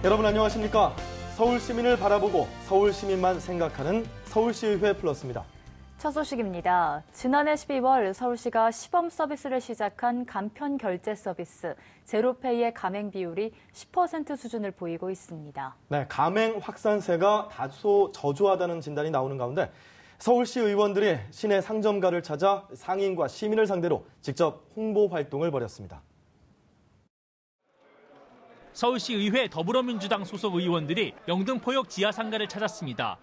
여러분 안녕하십니까? 서울 시민을 바라보고 서울 시민만 생각하는 서울시의회 플러스입니다. 첫 소식입니다. 지난해 12월 서울시가 시범 서비스를 시작한 간편 결제 서비스 제로페이의 가맹 비율이 10% 수준을 보이고 있습니다. 네, 가맹 확산세가 다소 저조하다는 진단이 나오는 가운데 서울시 의원들이 시내 상점가를 찾아 상인과 시민을 상대로 직접 홍보 활동을 벌였습니다. 서울시 의회 더불어민주당 소속 의원들이 영등포역 지하상가를 찾았습니다.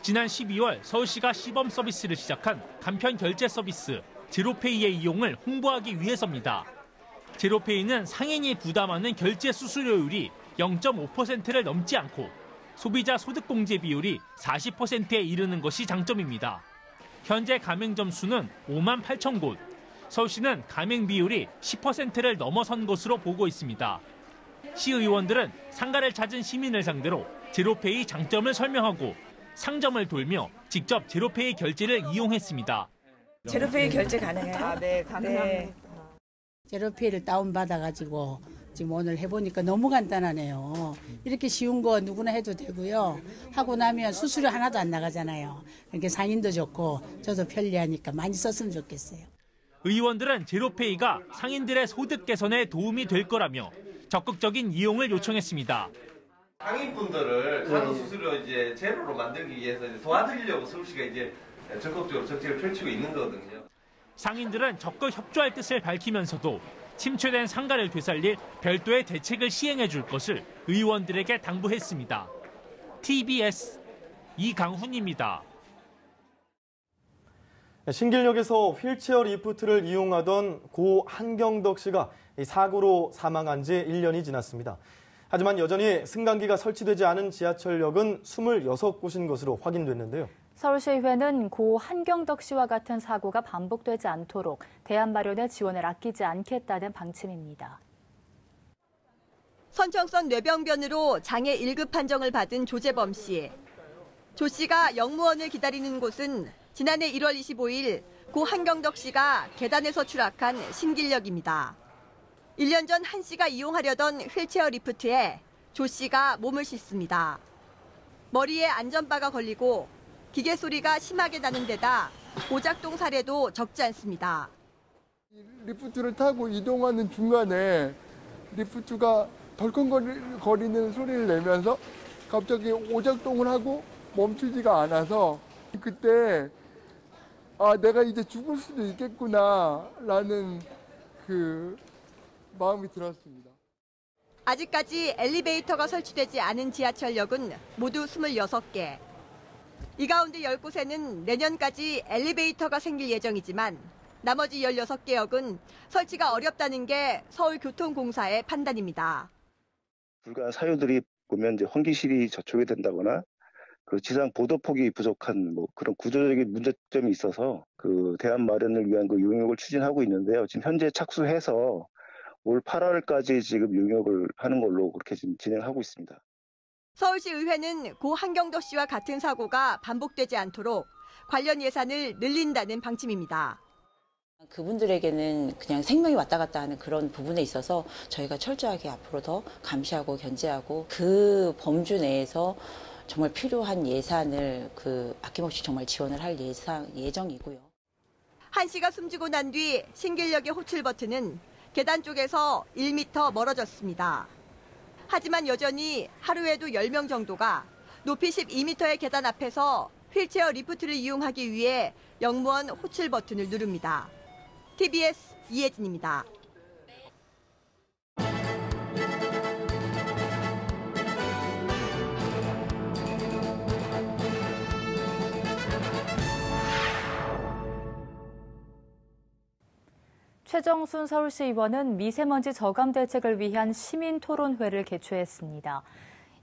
지난 12월 서울시가 시범 서비스를 시작한 간편 결제 서비스 제로페이의 이용을 홍보하기 위해서입니다. 제로페이는 상인이 부담하는 결제 수수료율이 0.5%를 넘지 않고 소비자 소득공제 비율이 40%에 이르는 것이 장점입니다. 현재 가맹점 수는 5만 8천 곳. 서울시는 가맹 비율이 10%를 넘어선 것으로 보고 있습니다. 시의원들은 상가를 찾은 시민을 상대로 제로페이 장점을 설명하고 상점을 돌며 직접 제로페이 결제를 이용했습니다. 제로페이 결제 가능해요? 네, 가능합니다. 네. 제로페이를 다운받아가지고 지금 오늘 해보니까 너무 간단하네요. 이렇게 쉬운 거 누구나 해도 되고요. 하고 나면 수수료 하나도 안 나가잖아요. 그러니까 상인도 좋고 저도 편리하니까 많이 썼으면 좋겠어요. 의원들은 제로페이가 상인들의 소득 개선에 도움이 될 거라며 적극적인 이용을 요청했습니다. 상인분들을 카드 수수료 이제 제로로 만들기 위해서 도와드리려고 서울시가 이제 적극적으로 정책을 펼치고 있는 거거든요. 상인들은 적극 협조할 뜻을 밝히면서도 침체된 상가를 되살릴 별도의 대책을 시행해 줄 것을 의원들에게 당부했습니다. TBS 이강훈입니다. 신길역에서 휠체어 리프트를 이용하던 고 한경덕 씨가 사고로 사망한 지 1년이 지났습니다. 하지만 여전히 승강기가 설치되지 않은 지하철역은 26곳인 것으로 확인됐는데요. 서울시의회는 고 한경덕 씨와 같은 사고가 반복되지 않도록 대안 마련에 지원을 아끼지 않겠다는 방침입니다. 선천성 뇌병변으로 장애 1급 판정을 받은 조재범 씨. 조 씨가 역무원을 기다리는 곳은 지난해 1월 25일 고 한경덕 씨가 계단에서 추락한 신길역입니다. 1년 전 한 씨가 이용하려던 휠체어 리프트에 조 씨가 몸을 싣습니다. 머리에 안전바가 걸리고 기계 소리가 심하게 나는 데다 오작동 사례도 적지 않습니다. 리프트를 타고 이동하는 중간에 리프트가 덜컹거리는 소리를 내면서 갑자기 오작동을 하고 멈추지가 않아서 그때 내가 이제 죽을 수도 있겠구나라는 마음이 들었습니다. 아직까지 엘리베이터가 설치되지 않은 지하철역은 모두 26개. 이 가운데 10곳에는 내년까지 엘리베이터가 생길 예정이지만 나머지 16개 역은 설치가 어렵다는 게 서울교통공사의 판단입니다. 불가한 사유들이 보면 이제 환기실이 저촉이 된다거나 지상 보도폭이 부족한 그런 구조적인 문제점이 있어서 대안 마련을 위한 용역을 추진하고 있는데요. 지금 현재 착수해서 올 8월까지 지금 용역을 하는 걸로 그렇게 지금 진행하고 있습니다. 서울시 의회는 고 한경덕 씨와 같은 사고가 반복되지 않도록 관련 예산을 늘린다는 방침입니다. 그분들에게는 그냥 생명이 왔다 갔다 하는 그런 부분에 있어서 저희가 철저하게 앞으로 더 감시하고 견제하고 그 범주 내에서 정말 필요한 예산을 아낌없이 정말 지원을 할 예정이고요. 한 씨가 숨지고 난 뒤 신길역의 호출 버튼은 계단 쪽에서 1m 멀어졌습니다. 하지만 여전히 하루에도 10명 정도가 높이 12m의 계단 앞에서 휠체어 리프트를 이용하기 위해 역무원 호출 버튼을 누릅니다. TBS 이혜진입니다. 최정순 서울시 의원은 미세먼지 저감 대책을 위한 시민 토론회를 개최했습니다.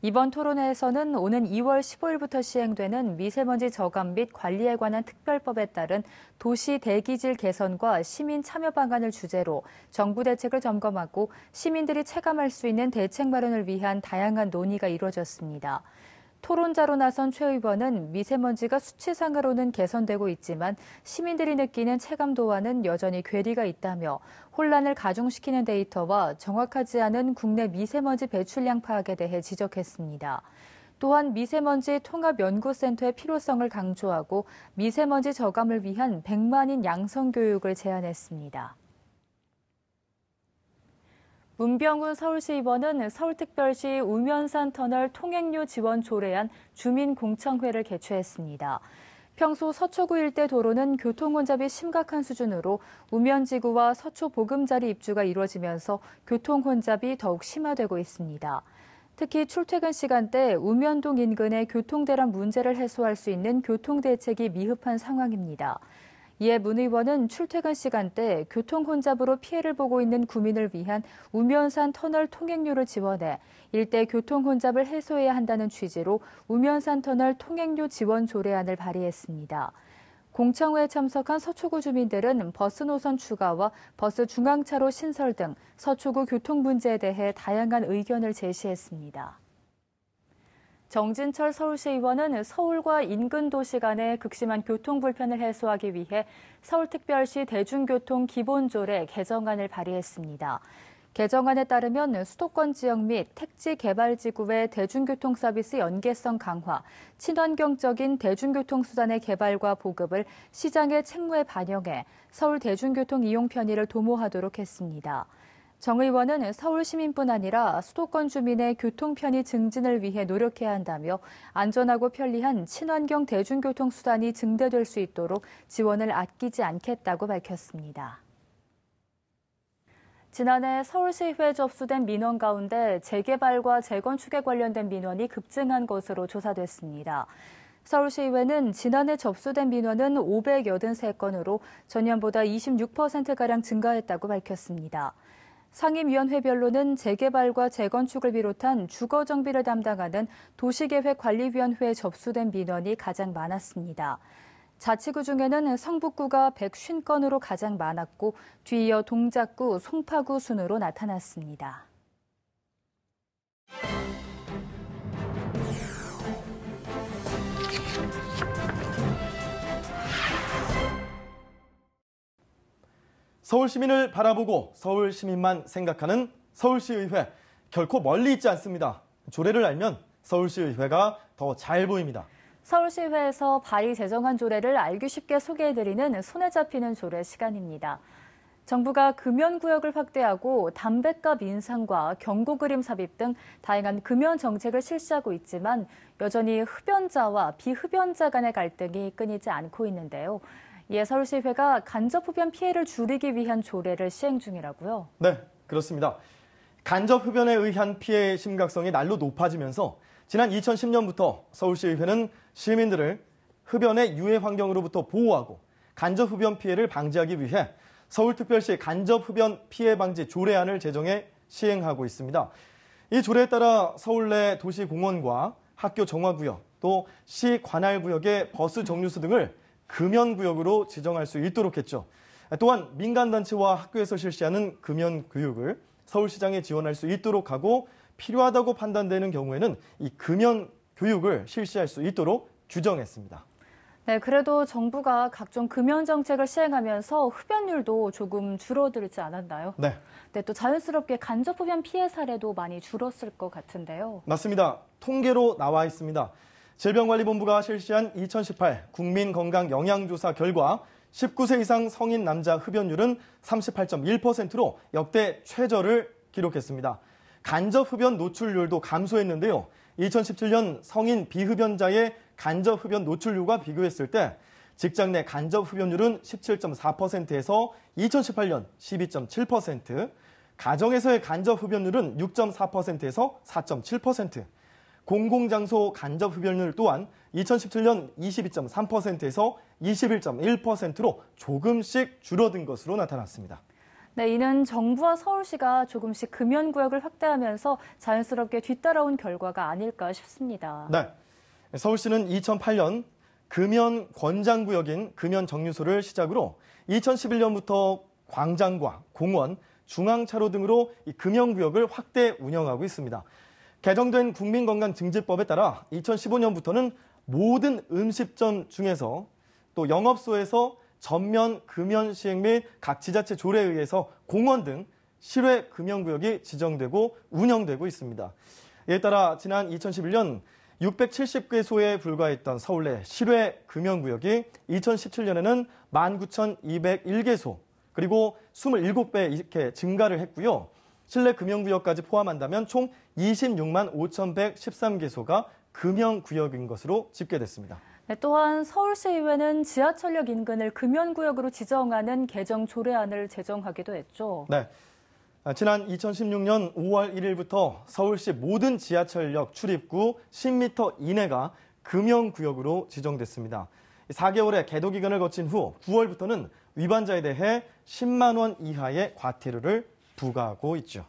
이번 토론회에서는 오는 2월 15일부터 시행되는 미세먼지 저감 및 관리에 관한 특별법에 따른 도시 대기질 개선과 시민 참여 방안을 주제로 정부 대책을 점검하고 시민들이 체감할 수 있는 대책 마련을 위한 다양한 논의가 이루어졌습니다. 토론자로 나선 최 의원은 미세먼지가 수치상으로는 개선되고 있지만 시민들이 느끼는 체감도와는 여전히 괴리가 있다며 혼란을 가중시키는 데이터와 정확하지 않은 국내 미세먼지 배출량 파악에 대해 지적했습니다. 또한 미세먼지 통합연구센터의 필요성을 강조하고 미세먼지 저감을 위한 100만인 양성교육을 제안했습니다. 문병훈 서울시의원은 서울특별시 우면산 터널 통행료 지원 조례안 주민공청회를 개최했습니다. 평소 서초구 일대 도로는 교통혼잡이 심각한 수준으로 우면지구와 서초 보금자리 입주가 이루어지면서 교통혼잡이 더욱 심화되고 있습니다. 특히 출퇴근 시간대 우면동 인근의 교통대란 문제를 해소할 수 있는 교통대책이 미흡한 상황입니다. 이에 문 의원은 출퇴근 시간대 교통혼잡으로 피해를 보고 있는 구민을 위한 우면산 터널 통행료를 지원해 일대 교통혼잡을 해소해야 한다는 취지로 우면산 터널 통행료 지원 조례안을 발의했습니다. 공청회에 참석한 서초구 주민들은 버스 노선 추가와 버스 중앙차로 신설 등 서초구 교통 문제에 대해 다양한 의견을 제시했습니다. 정진철 서울시의원은 서울과 인근 도시 간의 극심한 교통 불편을 해소하기 위해 서울특별시 대중교통 기본조례 개정안을 발의했습니다. 개정안에 따르면 수도권 지역 및 택지 개발지구의 대중교통 서비스 연계성 강화, 친환경적인 대중교통수단의 개발과 보급을 시장의 책무에 반영해 서울 대중교통 이용 편의를 도모하도록 했습니다. 정 의원은 서울 시민뿐 아니라 수도권 주민의 교통 편의 증진을 위해 노력해야 한다며 안전하고 편리한 친환경 대중교통 수단이 증대될 수 있도록 지원을 아끼지 않겠다고 밝혔습니다. 지난해 서울시의회에 접수된 민원 가운데 재개발과 재건축에 관련된 민원이 급증한 것으로 조사됐습니다. 서울시의회는 지난해 접수된 민원은 583건으로 전년보다 26%가량 증가했다고 밝혔습니다. 상임위원회별로는 재개발과 재건축을 비롯한 주거정비를 담당하는 도시계획관리위원회에 접수된 민원이 가장 많았습니다. 자치구 중에는 성북구가 150건으로 가장 많았고 뒤이어 동작구, 송파구 순으로 나타났습니다. 서울 시민을 바라보고 서울 시민만 생각하는 서울시의회. 결코 멀리 있지 않습니다. 조례를 알면 서울시의회가 더 잘 보입니다. 서울시의회에서 발의 제정한 조례를 알기 쉽게 소개해드리는 손에 잡히는 조례 시간입니다. 정부가 금연구역을 확대하고 담뱃값 인상과 경고그림 삽입 등 다양한 금연 정책을 실시하고 있지만 여전히 흡연자와 비흡연자 간의 갈등이 끊이지 않고 있는데요. 이에 서울시의회가 간접 흡연 피해를 줄이기 위한 조례를 시행 중이라고요? 네, 그렇습니다. 간접 흡연에 의한 피해의 심각성이 날로 높아지면서 지난 2010년부터 서울시의회는 시민들을 흡연의 유해 환경으로부터 보호하고 간접 흡연 피해를 방지하기 위해 서울특별시 간접 흡연 피해 방지 조례안을 제정해 시행하고 있습니다. 이 조례에 따라 서울 내 도시공원과 학교 정화구역, 또 시 관할구역의 버스 정류소 등을 금연구역으로 지정할 수 있도록 했죠. 또한 민간단체와 학교에서 실시하는 금연교육을 서울시장에 지원할 수 있도록 하고 필요하다고 판단되는 경우에는 이 금연교육을 실시할 수 있도록 규정했습니다. 네, 그래도 정부가 각종 금연 정책을 시행하면서 흡연율도 조금 줄어들지 않았나요? 네. 네, 또 자연스럽게 간접 흡연 피해 사례도 많이 줄었을 것 같은데요. 맞습니다. 통계로 나와 있습니다. 질병관리본부가 실시한 2018 국민건강영양조사 결과 19세 이상 성인 남자 흡연율은 38.1%로 역대 최저를 기록했습니다. 간접 흡연 노출률도 감소했는데요. 2017년 성인 비흡연자의 간접 흡연 노출률과 비교했을 때 직장 내 간접 흡연율은 17.4%에서 2018년 12.7%, 가정에서의 간접 흡연율은 6.4%에서 4.7%, 공공장소 간접 흡연율 또한 2017년 22.3%에서 21.1%로 조금씩 줄어든 것으로 나타났습니다. 네, 이는 정부와 서울시가 조금씩 금연구역을 확대하면서 자연스럽게 뒤따라온 결과가 아닐까 싶습니다. 네, 서울시는 2008년 금연 권장구역인 금연정류소를 시작으로 2011년부터 광장과 공원, 중앙차로 등으로 이 금연구역을 확대 운영하고 있습니다. 개정된 국민건강증진법에 따라 2015년부터는 모든 음식점 중에서 또 영업소에서 전면 금연 시행 및 각 지자체 조례에 의해서 공원 등 실외 금연구역이 지정되고 운영되고 있습니다. 이에 따라 지난 2011년 670개소에 불과했던 서울 내 실외 금연구역이 2017년에는 19,201개소, 그리고 27배 이렇게 증가를 했고요. 실내 금연구역까지 포함한다면 총 26만 5,113개소가 금연구역인 것으로 집계됐습니다. 네, 또한 서울시의회는 지하철역 인근을 금연구역으로 지정하는 개정 조례안을 제정하기도 했죠. 네. 지난 2016년 5월 1일부터 서울시 모든 지하철역 출입구 10m 이내가 금연구역으로 지정됐습니다. 4개월의 계도 기간을 거친 후 9월부터는 위반자에 대해 10만 원 이하의 과태료를 부과하고 있죠.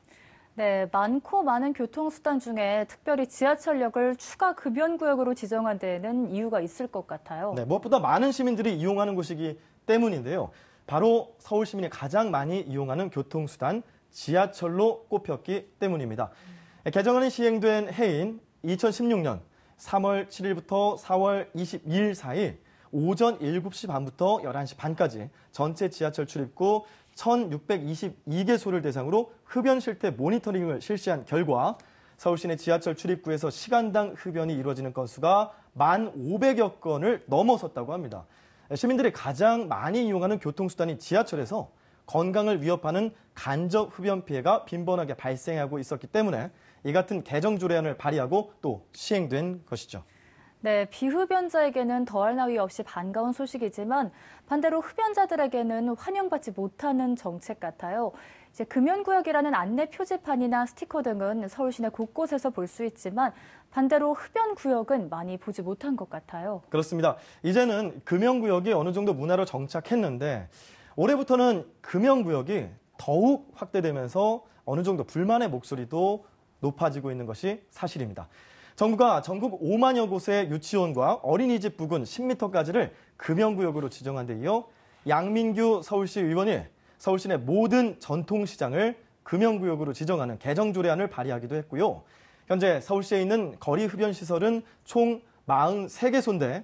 네, 많고 많은 교통수단 중에 특별히 지하철역을 추가 금연구역으로 지정한 데에는 이유가 있을 것 같아요. 네, 무엇보다 많은 시민들이 이용하는 곳이기 때문인데요. 바로 서울 시민이 가장 많이 이용하는 교통수단 지하철로 꼽혔기 때문입니다. 개정안이 시행된 해인 2016년 3월 7일부터 4월 22일 사이 오전 7시 반부터 11시 반까지 전체 지하철 출입구 1,622개소를 대상으로 흡연 실태 모니터링을 실시한 결과 서울 시내 지하철 출입구에서 시간당 흡연이 이루어지는 건수가 1,500여 건을 넘어섰다고 합니다. 시민들이 가장 많이 이용하는 교통수단인 지하철에서 건강을 위협하는 간접 흡연 피해가 빈번하게 발생하고 있었기 때문에 이 같은 개정 조례안을 발의하고 또 시행된 것이죠. 네, 비흡연자에게는 더할 나위 없이 반가운 소식이지만 반대로 흡연자들에게는 환영받지 못하는 정책 같아요. 이제 금연구역이라는 안내 표지판이나 스티커 등은 서울 시내 곳곳에서 볼 수 있지만 반대로 흡연구역은 많이 보지 못한 것 같아요. 그렇습니다. 이제는 금연구역이 어느 정도 문화로 정착했는데 올해부터는 금연구역이 더욱 확대되면서 어느 정도 불만의 목소리도 높아지고 있는 것이 사실입니다. 정부가 전국 5만여 곳의 유치원과 어린이집 부근 10m까지를 금연구역으로 지정한 데 이어 양민규 서울시 의원이 서울시 내 모든 전통시장을 금연구역으로 지정하는 개정 조례안을 발의하기도 했고요. 현재 서울시에 있는 거리 흡연시설은 총 43개소인데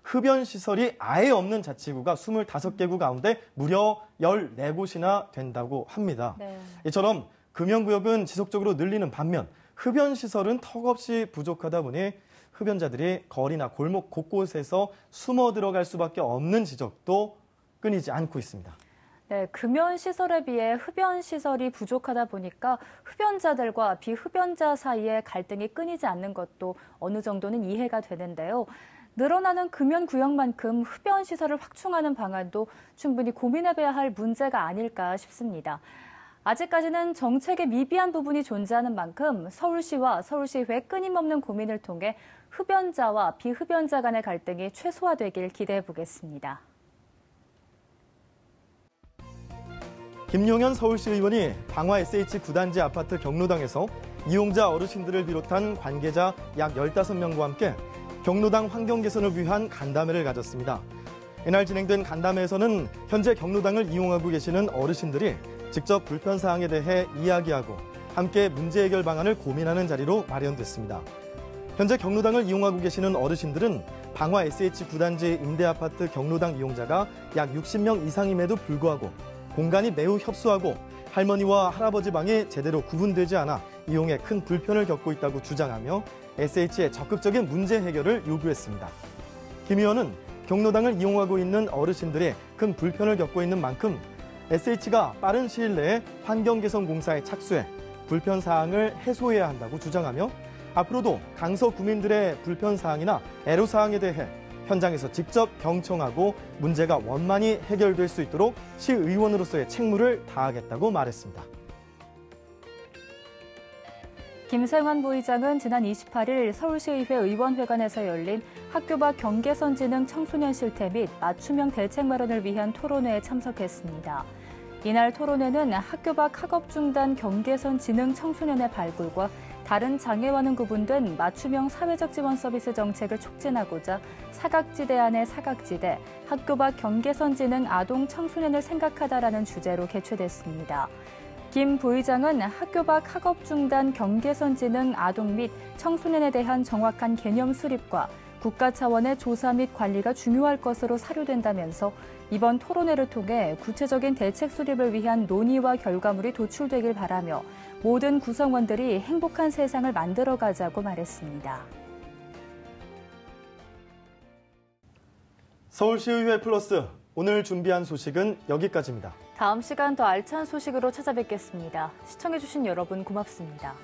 흡연시설이 아예 없는 자치구가 25개구 가운데 무려 14곳이나 된다고 합니다. 네. 이처럼 금연구역은 지속적으로 늘리는 반면 흡연시설은 턱없이 부족하다 보니 흡연자들이 거리나 골목 곳곳에서 숨어 들어갈 수밖에 없는 지적도 끊이지 않고 있습니다. 네, 금연시설에 비해 흡연시설이 부족하다 보니까 흡연자들과 비흡연자 사이에 갈등이 끊이지 않는 것도 어느 정도는 이해가 되는데요. 늘어나는 금연구역만큼 흡연시설을 확충하는 방안도 충분히 고민해봐야 할 문제가 아닐까 싶습니다. 아직까지는 정책에 미비한 부분이 존재하는 만큼 서울시와 서울시의회 끊임없는 고민을 통해 흡연자와 비흡연자 간의 갈등이 최소화되길 기대해보겠습니다. 김용현 서울시 의원이 방화 SH 9단지 아파트 경로당에서 이용자 어르신들을 비롯한 관계자 약 15명과 함께 경로당 환경 개선을 위한 간담회를 가졌습니다. 이날 진행된 간담회에서는 현재 경로당을 이용하고 계시는 어르신들이 직접 불편사항에 대해 이야기하고 함께 문제 해결 방안을 고민하는 자리로 마련됐습니다. 현재 경로당을 이용하고 계시는 어르신들은 방화 SH 9단지 임대아파트 경로당 이용자가 약 60명 이상임에도 불구하고 공간이 매우 협소하고 할머니와 할아버지 방이 제대로 구분되지 않아 이용에 큰 불편을 겪고 있다고 주장하며 SH의 적극적인 문제 해결을 요구했습니다. 김 의원은 경로당을 이용하고 있는 어르신들이 큰 불편을 겪고 있는 만큼 SH가 빠른 시일 내에 환경 개선 공사에 착수해 불편 사항을 해소해야 한다고 주장하며 앞으로도 강서 구민들의 불편 사항이나 애로 사항에 대해 현장에서 직접 경청하고 문제가 원만히 해결될 수 있도록 시의원으로서의 책무를 다하겠다고 말했습니다. 김생환 부의장은 지난 28일 서울시의회 의원회관에서 열린 학교 밖 경계선 지능 청소년 실태 및 맞춤형 대책 마련을 위한 토론회에 참석했습니다. 이날 토론회는 학교 밖 학업 중단 경계선 지능 청소년의 발굴과 다른 장애와는 구분된 맞춤형 사회적 지원 서비스 정책을 촉진하고자 사각지대 안의 사각지대, 학교 밖 경계선 지능 아동 청소년을 생각하다라는 주제로 개최됐습니다. 김 부의장은 학교 밖 학업 중단 경계선 지능 아동 및 청소년에 대한 정확한 개념 수립과 국가 차원의 조사 및 관리가 중요할 것으로 사료된다면서 이번 토론회를 통해 구체적인 대책 수립을 위한 논의와 결과물이 도출되길 바라며 모든 구성원들이 행복한 세상을 만들어가자고 말했습니다. 서울시의회 플러스 오늘 준비한 소식은 여기까지입니다. 다음 시간 더 알찬 소식으로 찾아뵙겠습니다. 시청해주신 여러분 고맙습니다.